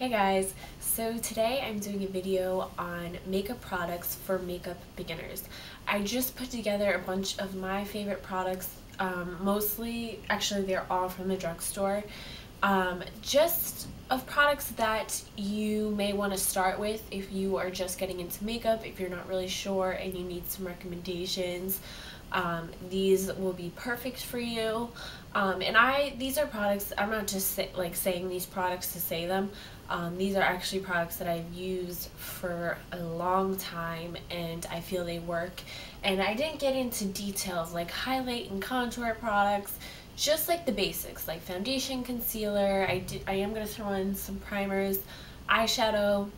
Hey guys, so today I'm doing a video on makeup products for makeup beginners. I just put together a bunch of my favorite products, actually they're all from the drugstore, just of products that you may want to start with if you are just getting into makeup, if you're not really sure and you need some recommendations. These will be perfect for you. These are products, I'm not just saying these products to say them. These are actually products that I've used for a long time and I feel they work. And I didn't get into details like highlight and contour products, just like the basics like foundation, concealer. I am going to throw in some primers, eyeshadow,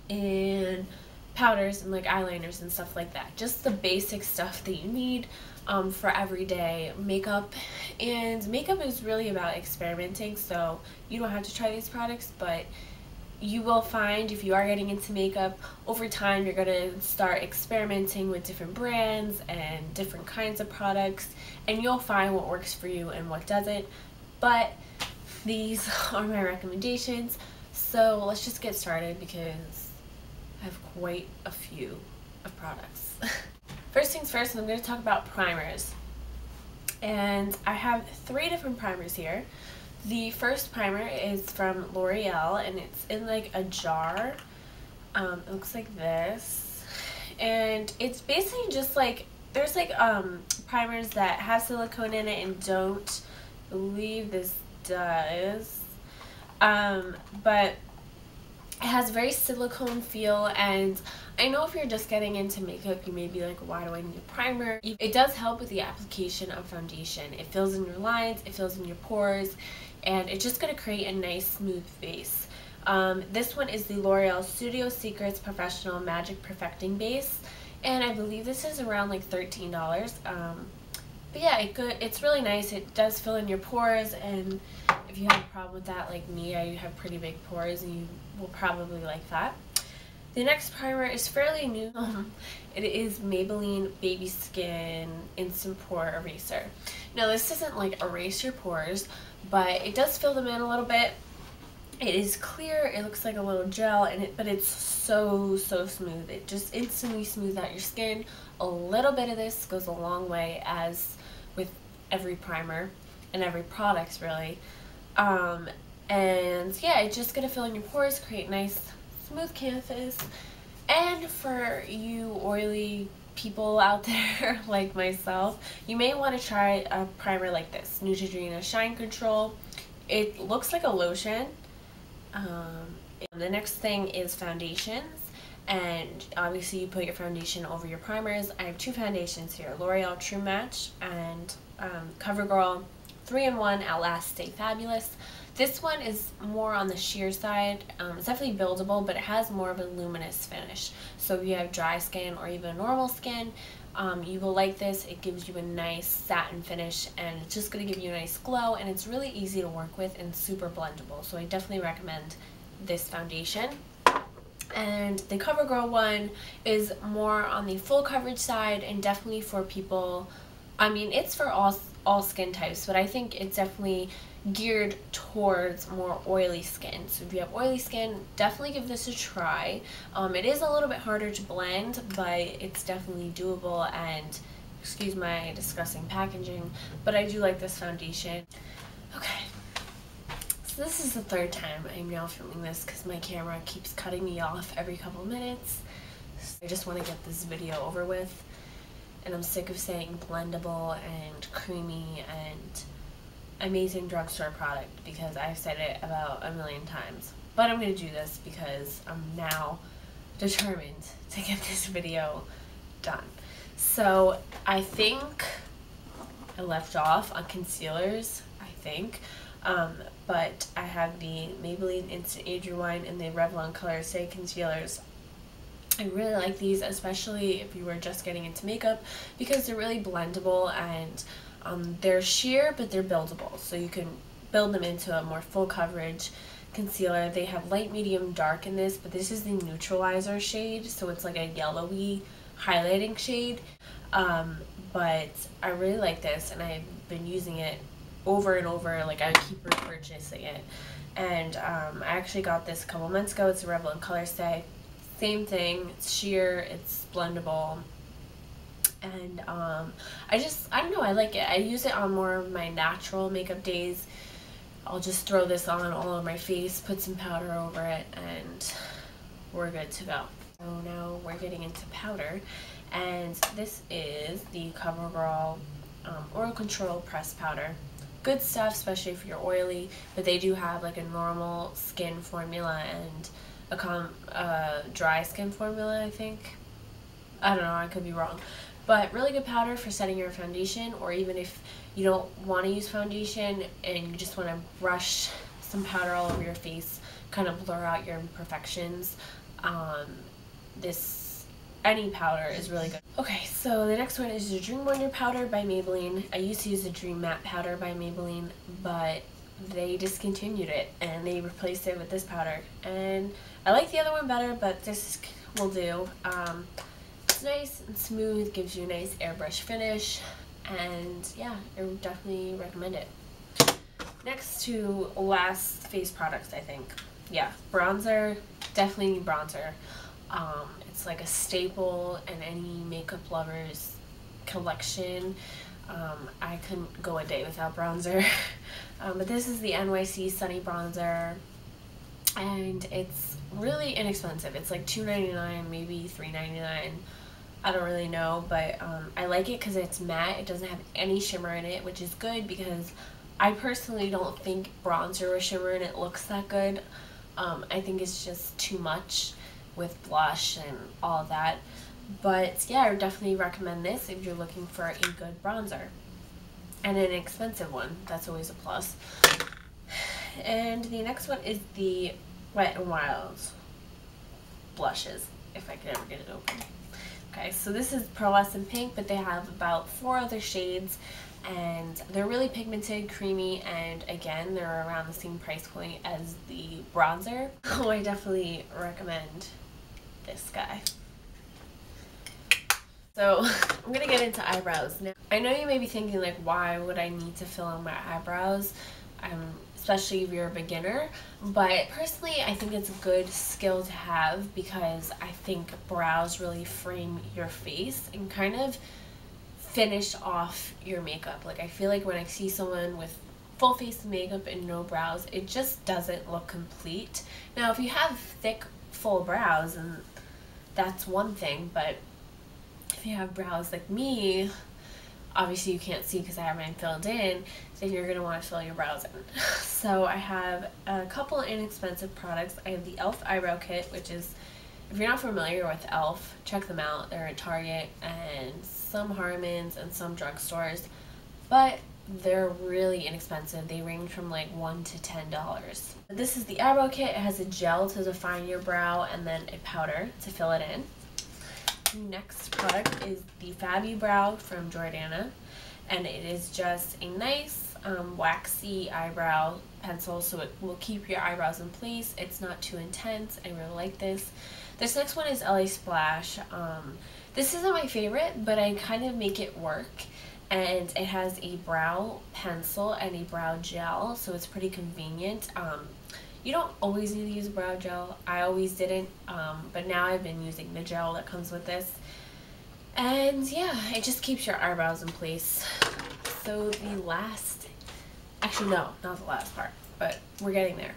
and powders and like eyeliners and stuff like that. Just the basic stuff that you need for everyday makeup. And makeup is really about experimenting, so you don't have to try these products, but you will find if you are getting into makeup, over time you're going to start experimenting with different brands and different kinds of products, and you'll find what works for you and what doesn't. But these are my recommendations, so let's just get started because I have quite a few of products. First things first, I'm going to talk about primers. And I have 3 different primers here. The first primer is from L'Oreal and it's in like a jar. It looks like this. And it's basically just like, there's like primers that have silicone in it and don't. I believe this does. But it has a very silicone feel, and I know if you're just getting into makeup, you may be like, why do I need a primer? It does help with the application of foundation. It fills in your lines, it fills in your pores, and it's just going to create a nice smooth base. This one is the L'Oreal Studio Secrets Professional Magic Perfecting Base, and I believe this is around like $13. But yeah, it's really nice. It does fill in your pores, and if you have a problem with that like me, I have pretty big pores and you will probably like that. The next primer is fairly new. It is Maybelline Baby Skin Instant Pore Eraser. Now this doesn't like erase your pores, but it does fill them in a little bit. It is clear, it looks like a little gel, but it's so smooth. It just instantly smooths out your skin. A little bit of this goes a long way, as with every primer and every product really. And yeah, it's just gonna fill in your pores, create nice smooth canvas. And for you oily people out there like myself, you may want to try a primer like this, Neutrogena Shine Control. It looks like a lotion. The next thing is foundations, and obviously you put your foundation over your primers. I have 2 foundations here, L'Oreal True Match and CoverGirl 3-in-1 Outlast Stay Fabulous. This one is more on the sheer side. It's definitely buildable, but it has more of a luminous finish. So if you have dry skin or even normal skin, you will like this. It gives you a nice satin finish, and it's just going to give you a nice glow, and it's really easy to work with and super blendable. So I definitely recommend this foundation. And the CoverGirl one is more on the full coverage side, and definitely for people, I mean, it's for all skin types, but I think it's definitely geared towards more oily skin. So if you have oily skin, definitely give this a try. It is a little bit harder to blend, but it's definitely doable, and excuse my disgusting packaging, but I do like this foundation. Okay, so this is the 3rd time I'm now filming this because my camera keeps cutting me off every couple minutes. So I just want to get this video over with, and I'm sick of saying blendable and creamy and amazing drugstore product because I've said it about a million times. But I'm going to do this because I'm now determined to get this video done. So I think I left off on concealers, but I have the Maybelline Instant Age Rewind and the Revlon Color Stay concealers. I really like these, especially if you are just getting into makeup, because they're really blendable, and they're sheer but they're buildable, so you can build them into a more full coverage concealer. They have light, medium, dark in this, but this is the neutralizer shade, so it's like a yellowy highlighting shade. But I really like this, and I've been using it over and over. Like I keep repurchasing it. And I actually got this a couple months ago. It's a Revlon Color Stay. Same thing. It's sheer. It's blendable. And I don't know, I like it. I use it on more of my natural makeup days. I'll just throw this on all over my face, put some powder over it, and we're good to go. So now we're getting into powder, and this is the CoverGirl Oil Control Pressed Powder. Good stuff, especially if you're oily, but they do have like a normal skin formula and a dry skin formula, I think. I don't know, I could be wrong. But really good powder for setting your foundation, or even if you don't want to use foundation and you just want to brush some powder all over your face, kind of blur out your imperfections. Any powder is really good. Okay, so the next one is the Dream Wonder Powder by Maybelline. I used to use the Dream Matte Powder by Maybelline, but they discontinued it and they replaced it with this powder. And I like the other one better, but this will do. It's nice and smooth, gives you a nice airbrush finish, and yeah, I would definitely recommend it. Next to last face products, I think. Yeah, bronzer, definitely need bronzer. It's like a staple in any makeup lover's collection. I couldn't go a day without bronzer. But this is the NYC Sunny Bronzer, and it's really inexpensive. It's like $2.99, maybe $3.99. I don't really know, but I like it because it's matte. It doesn't have any shimmer in it, which is good because I personally don't think bronzer with shimmer in it looks that good. I think it's just too much with blush and all of that. But yeah, I would definitely recommend this if you're looking for a good bronzer. And an expensive one, that's always a plus. And the next one is the Wet n Wild blushes, if I can ever get it open. Okay, so this is pearlescent pink, but they have about 4 other shades, and they're really pigmented, creamy, and again, they're around the same price point as the bronzer. Oh, I definitely recommend this guy. So I'm gonna get into eyebrows now. I know you may be thinking, like, why would I need to fill in my eyebrows? Especially if you're a beginner, but personally I think it's a good skill to have because I think brows really frame your face and kind of finish off your makeup. Like, I feel like when I see someone with full face makeup and no brows, it just doesn't look complete. Now if you have thick full brows, and that's one thing, but if you have brows like me, obviously you can't see because I have mine filled in, so you're going to want to fill your brows in. So I have a couple inexpensive products. I have the e.l.f. Eyebrow Kit, which is, if you're not familiar with e.l.f., check them out. They're at Target and some Harmons and some drugstores, but they're really inexpensive. They range from like $1 to $10. This is the Eyebrow Kit. It has a gel to define your brow and then a powder to fill it in. Next product is the Fabby Brow from Jordana, and it is just a nice waxy eyebrow pencil, so it will keep your eyebrows in place. It's not too intense. I really like this. This next one is LA Splash. This isn't my favorite, but I kind of make it work, and it has a brow pencil and a brow gel, so it's pretty convenient. You don't always need to use brow gel. I always didn't, but now I've been using the gel that comes with this. And yeah, it just keeps your eyebrows in place. So the last, actually no, not the last part, but we're getting there.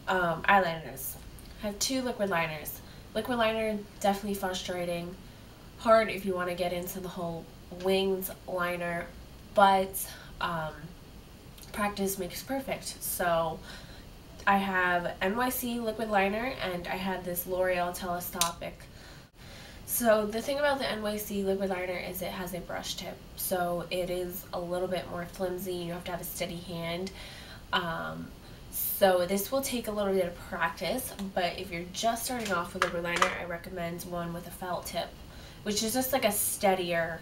Eyeliners. I have 2 liquid liners. Liquid liner, definitely frustrating. Hard if you want to get into the whole winged liner, but practice makes perfect. So I have NYC liquid liner, and I have this L'Oreal telescopic. So the thing about the NYC liquid liner is it has a brush tip, so it is a little bit more flimsy. You have to have a steady hand. So this will take a little bit of practice, but if you're just starting off with liquid liner, I recommend one with a felt tip, which is just like a steadier,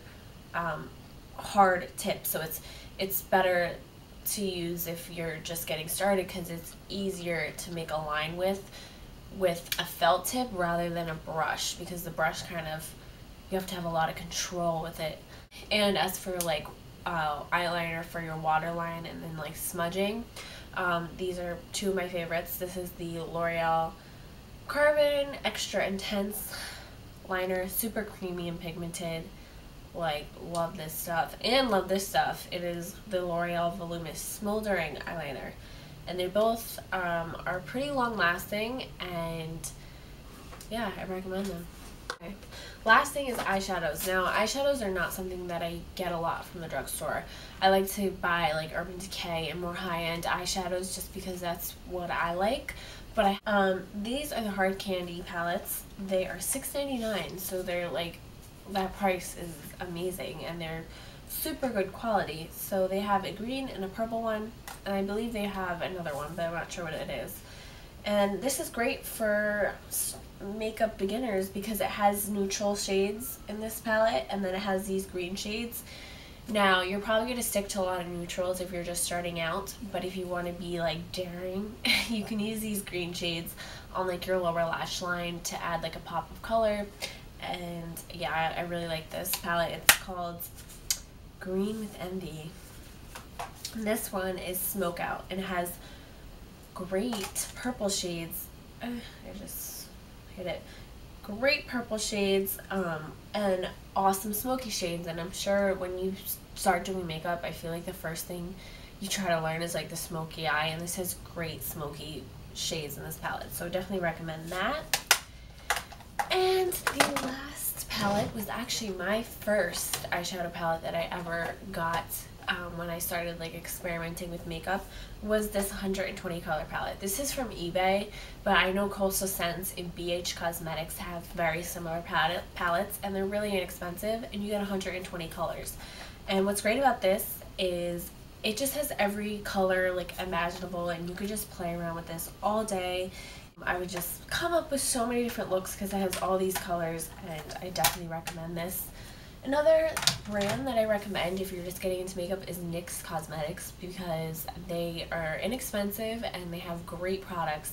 hard tip. So it's better to use if you're just getting started because it's easier to make a line with a felt tip rather than a brush, because the brush kind of, you have to have a lot of control with it. And as for like eyeliner for your waterline and then like smudging. These are two of my favorites. This is the L'Oreal Carbon Extra Intense liner, super creamy and pigmented. Like, love this stuff. And love this stuff. It is the L'Oreal Voluminous Smoldering eyeliner, and they both are pretty long lasting, and yeah, I recommend them. Okay. Last thing is eyeshadows. Now, eyeshadows are not something that I get a lot from the drugstore. I like to buy like Urban Decay and more high-end eyeshadows just because that's what I like. But these are the Hard Candy palettes. They are $6.99, so they're like, that price is amazing, and they're super good quality. So they have a green and a purple one, and I believe they have another one, but I'm not sure what it is. And this is great for makeup beginners because it has neutral shades in this palette, and then it has these green shades. Now, you're probably going to stick to a lot of neutrals if you're just starting out, but if you want to be like daring, you can use these green shades on like your lower lash line to add like a pop of color. And yeah, I really like this palette. It's called Green with Envy. And this one is Smoke Out, and it has great purple shades. I just hit it. Great purple shades and awesome smoky shades. And I'm sure when you start doing makeup, I feel like the first thing you try to learn is like the smoky eye, and this has great smoky shades in this palette, so definitely recommend that. And the last palette was actually my first eyeshadow palette that I ever got when I started like experimenting with makeup, was this 120 color palette. This is from eBay, but I know Coastal Scents and BH Cosmetics have very similar palettes, and they're really inexpensive, and you get 120 colors. And what's great about this is it just has every color like imaginable, and you could just play around with this all day. I would just come up with so many different looks because it has all these colors, and I definitely recommend this. Another brand that I recommend if you're just getting into makeup is NYX Cosmetics, because they are inexpensive and they have great products,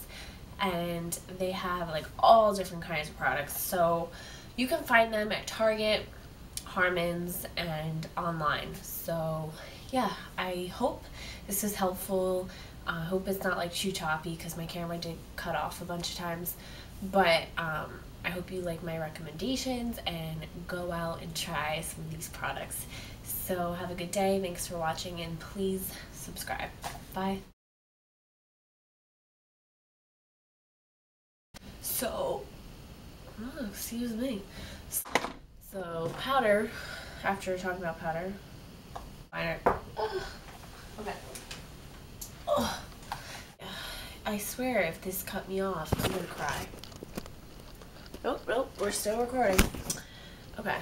and they have like all different kinds of products. So you can find them at Target, Harmons, and online. So yeah, I hope this is helpful. I hope it's not like too choppy because my camera did cut off a bunch of times, but I hope you like my recommendations and go out and try some of these products. So have a good day, thanks for watching, and please subscribe. Bye. So, oh, excuse me. So powder, after talking about powder, liner. Okay. Oh, I swear if this cut me off, I'm gonna cry. Nope, we're still recording. Okay.